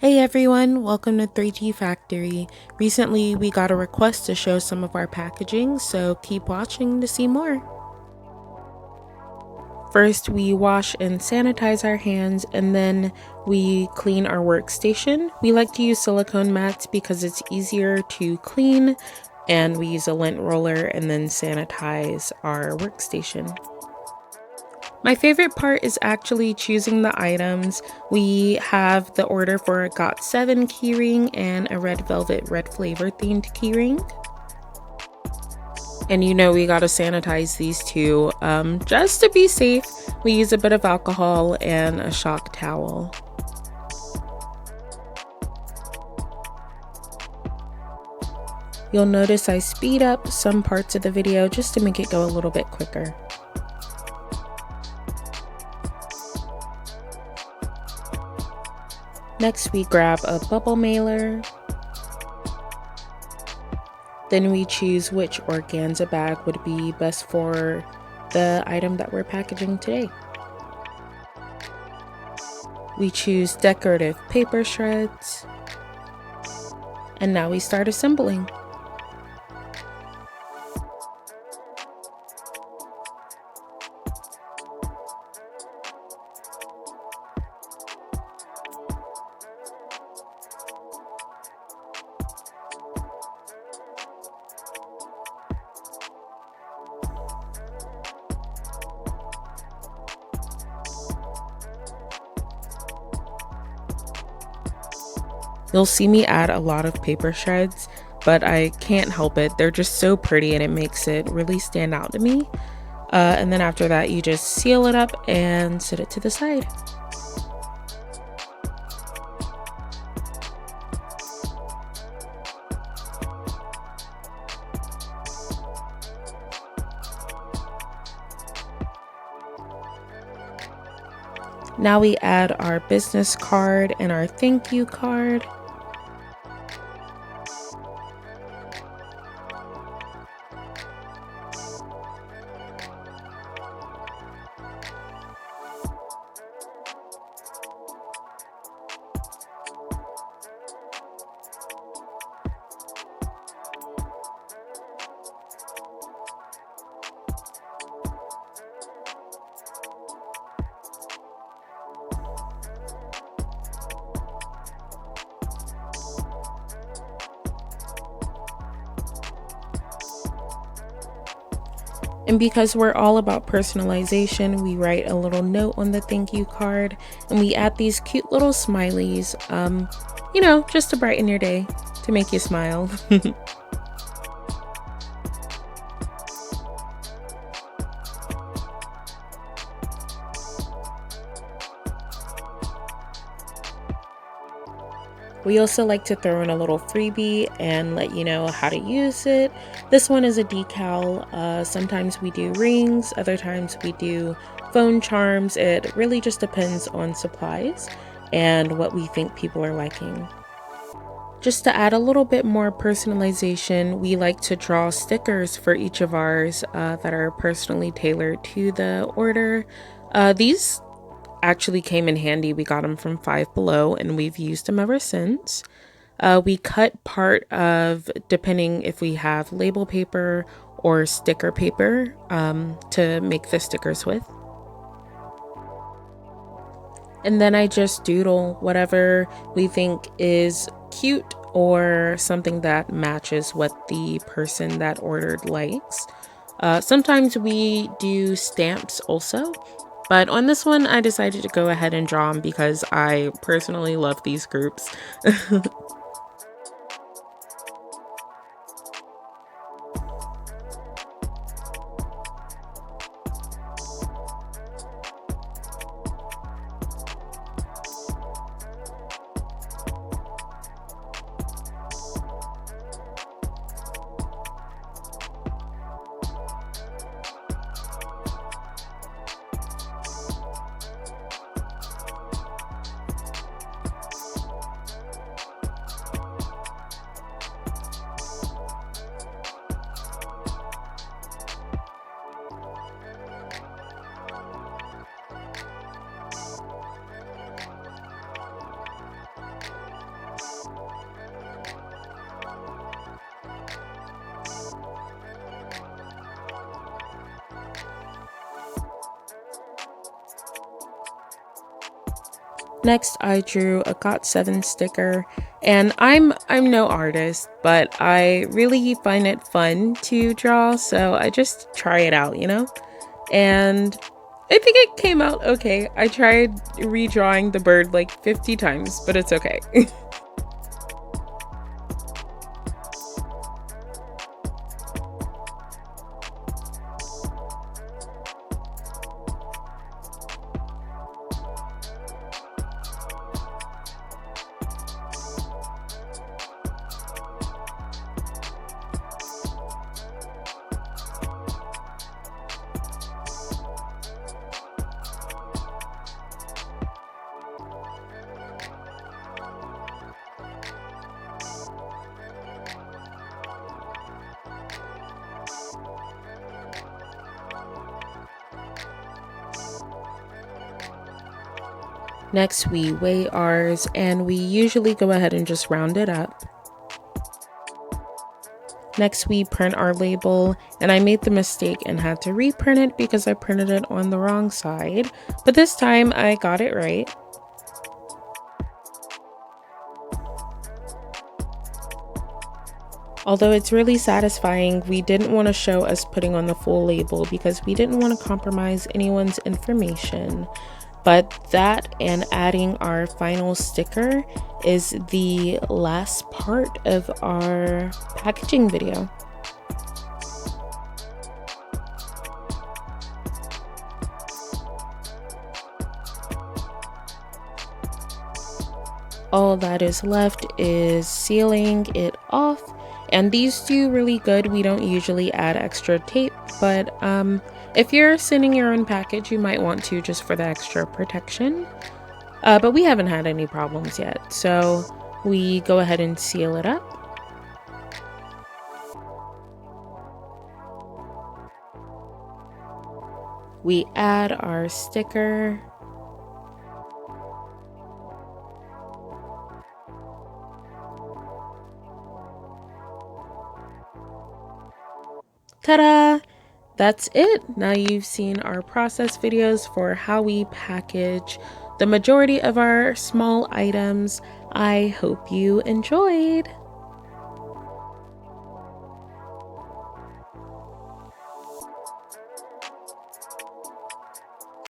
Hey everyone, welcome to 3G Factory. Recently we got a request to show some of our packaging, so keep watching to see more. First we wash and sanitize our hands, and then we clean our workstation. We like to use silicone mats because it's easier to clean, and we use a lint roller and then sanitize our workstation. My favorite part is actually choosing the items. We have the order for a GOT7 keyring and a red velvet red flavor themed keyring. And you know we gotta sanitize these two. Just to be safe, we use a bit of alcohol and a shock towel. You'll notice I speed up some parts of the video just to make it go a little bit quicker. Next, we grab a bubble mailer. Then we choose which organza bag would be best for the item that we're packaging today. We choose decorative paper shreds. And now we start assembling. You'll see me add a lot of paper shreds, but I can't help it. They're just so pretty and it makes it really stand out to me. And then after that, you just seal it up and set it to the side. Now we add our business card and our thank you card. And because we're all about personalization, we write a little note on the thank you card and we add these cute little smileys, you know, just to brighten your day, to make you smile. We also like to throw in a little freebie and let you know how to use it. This one is a decal. Sometimes we do rings, other times we do phone charms. It really just depends on supplies and what we think people are liking. Just to add a little bit more personalization, we like to draw stickers for each of ours that are personally tailored to the order. These actually came in handy. We got them from Five Below and we've used them ever since. We cut part of, depending if we have label paper or sticker paper, to make the stickers with. And then I just doodle whatever we think is cute or something that matches what the person that ordered likes. Sometimes we do stamps also. But on this one, I decided to go ahead and draw them because I personally love these groups. Next, I drew a GOT7 sticker, and I'm no artist, but I really find it fun to draw, so I just try it out, you know? And I think it came out okay. I tried redrawing the bird like 50 times, but it's okay. Next, we weigh ours, and we usually go ahead and just round it up. Next, we print our label, and I made the mistake and had to reprint it because I printed it on the wrong side, but this time I got it right. Although it's really satisfying, we didn't want to show us putting on the full label because we didn't want to compromise anyone's information. But that and adding our final sticker is the last part of our packaging video. All that is left is sealing it off, and these do really good. We don't usually add extra tape, but if you're sending your own package, you might want to just for the extra protection. But we haven't had any problems yet, so we go ahead and seal it up. We add our sticker. Ta-da! That's it. Now you've seen our process videos for how we package the majority of our small items. I hope you enjoyed.